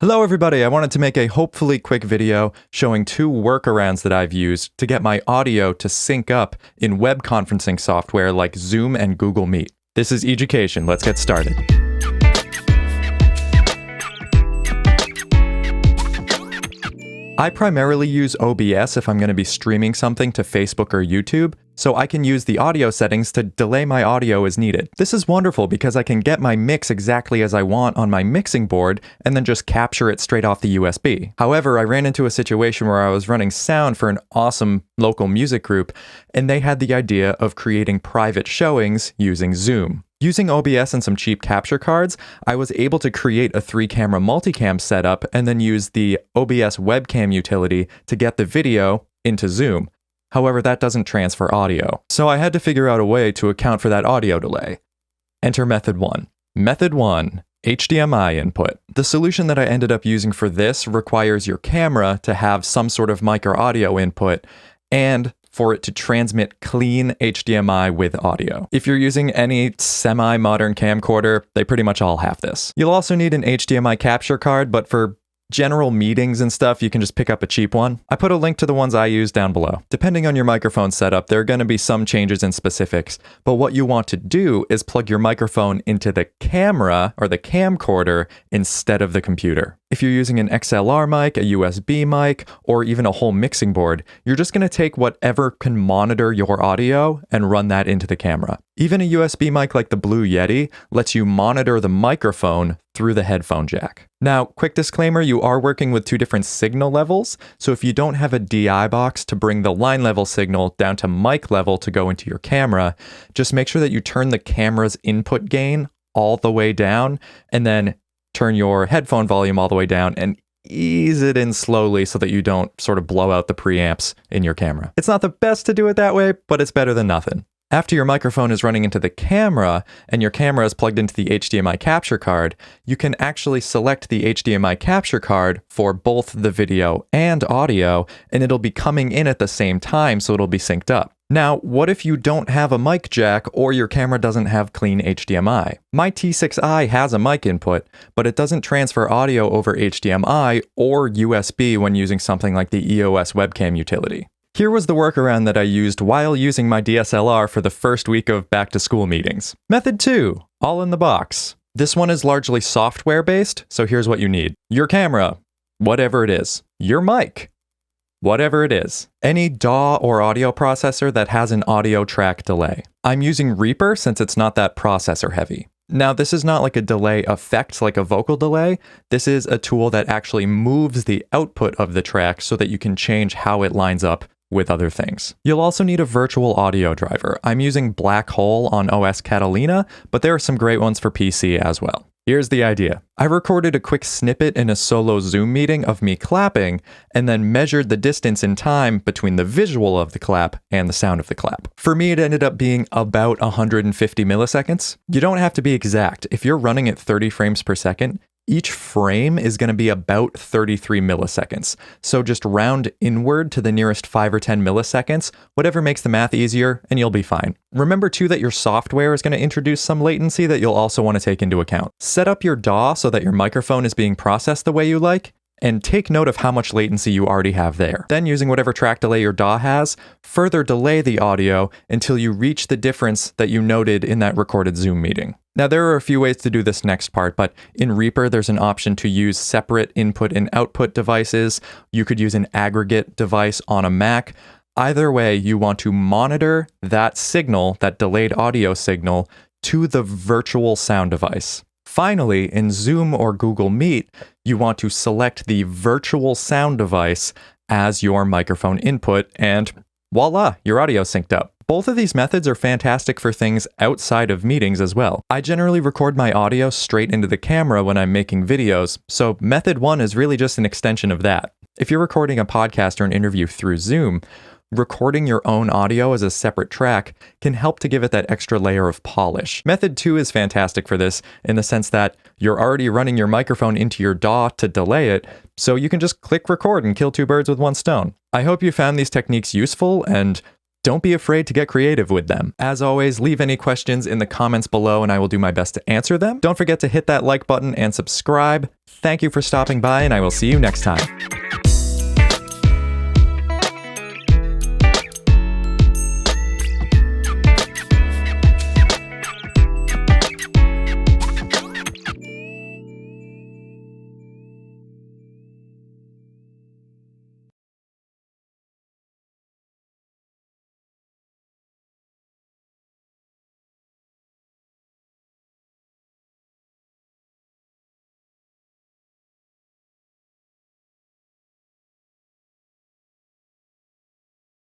Hello everybody, I wanted to make a hopefully quick video showing two workarounds that I've used to get my audio to sync up in web conferencing software like Zoom and Google Meet. This is E-ducation, let's get started. I primarily use OBS if I'm going to be streaming something to Facebook or YouTube, so I can use the audio settings to delay my audio as needed. This is wonderful because I can get my mix exactly as I want on my mixing board and then just capture it straight off the USB. However, I ran into a situation where I was running sound for an awesome local music group, and they had the idea of creating private showings using Zoom. Using OBS and some cheap capture cards, I was able to create a 3-camera multicam setup and then use the OBS webcam utility to get the video into Zoom. However, that doesn't transfer audio. So I had to figure out a way to account for that audio delay. Enter method 1. Method 1. HDMI input. The solution that I ended up using for this requires your camera to have some sort of mic or audio input and for it to transmit clean HDMI with audio. If you're using any semi-modern camcorder, they pretty much all have this. You'll also need an HDMI capture card, but for general meetings and stuff, you can just pick up a cheap one. I put a link to the ones I use down below. Depending on your microphone setup, there are going to be some changes in specifics, but what you want to do is plug your microphone into the camera or the camcorder instead of the computer. If you're using an XLR mic, a USB mic, or even a whole mixing board, you're just going to take whatever can monitor your audio and run that into the camera. Even a USB mic like the Blue Yeti lets you monitor the microphone through the headphone jack. Now, quick disclaimer, you are working with two different signal levels, so if you don't have a DI box to bring the line level signal down to mic level to go into your camera, just make sure that you turn the camera's input gain all the way down and then turn your headphone volume all the way down and ease it in slowly so that you don't sort of blow out the preamps in your camera. It's not the best to do it that way, but it's better than nothing. After your microphone is running into the camera and your camera is plugged into the HDMI capture card, you can actually select the HDMI capture card for both the video and audio, and it'll be coming in at the same time, so it'll be synced up. Now, what if you don't have a mic jack or your camera doesn't have clean HDMI? My T6i has a mic input, but it doesn't transfer audio over HDMI or USB when using something like the EOS webcam utility. Here was the workaround that I used while using my DSLR for the first week of back-to-school meetings. Method 2, all in the box. This one is largely software-based, so here's what you need. Your camera, whatever it is. Your mic, whatever it is. Any DAW or audio processor that has an audio track delay. I'm using Reaper since it's not that processor heavy. Now, this is not like a delay effect like a vocal delay. This is a tool that actually moves the output of the track so that you can change how it lines up with other things. You'll also need a virtual audio driver. I'm using Black Hole on OS Catalina, but there are some great ones for PC as well. Here's the idea. I recorded a quick snippet in a solo Zoom meeting of me clapping, and then measured the distance in time between the visual of the clap and the sound of the clap. For me, it ended up being about 150 milliseconds. You don't have to be exact. If you're running at 30 frames per second, each frame is going to be about 33 milliseconds. So just round inward to the nearest 5 or 10 milliseconds, whatever makes the math easier, and you'll be fine. Remember too that your software is going to introduce some latency that you'll also want to take into account. Set up your DAW so that your microphone is being processed the way you like, and take note of how much latency you already have there. Then using whatever track delay your DAW has, further delay the audio until you reach the difference that you noted in that recorded Zoom meeting. Now, there are a few ways to do this next part, but in Reaper, there's an option to use separate input and output devices. You could use an aggregate device on a Mac. Either way, you want to monitor that signal, that delayed audio signal, to the virtual sound device. Finally, in Zoom or Google Meet, you want to select the virtual sound device as your microphone input, and voila, your audio synced up. Both of these methods are fantastic for things outside of meetings as well. I generally record my audio straight into the camera when I'm making videos, so method 1 is really just an extension of that. If you're recording a podcast or an interview through Zoom, recording your own audio as a separate track can help to give it that extra layer of polish. Method 2 is fantastic for this in the sense that you're already running your microphone into your DAW to delay it, so you can just click record and kill two birds with one stone. I hope you found these techniques useful, and don't be afraid to get creative with them. As always, leave any questions in the comments below and I will do my best to answer them. Don't forget to hit that like button and subscribe. Thank you for stopping by and I will see you next time.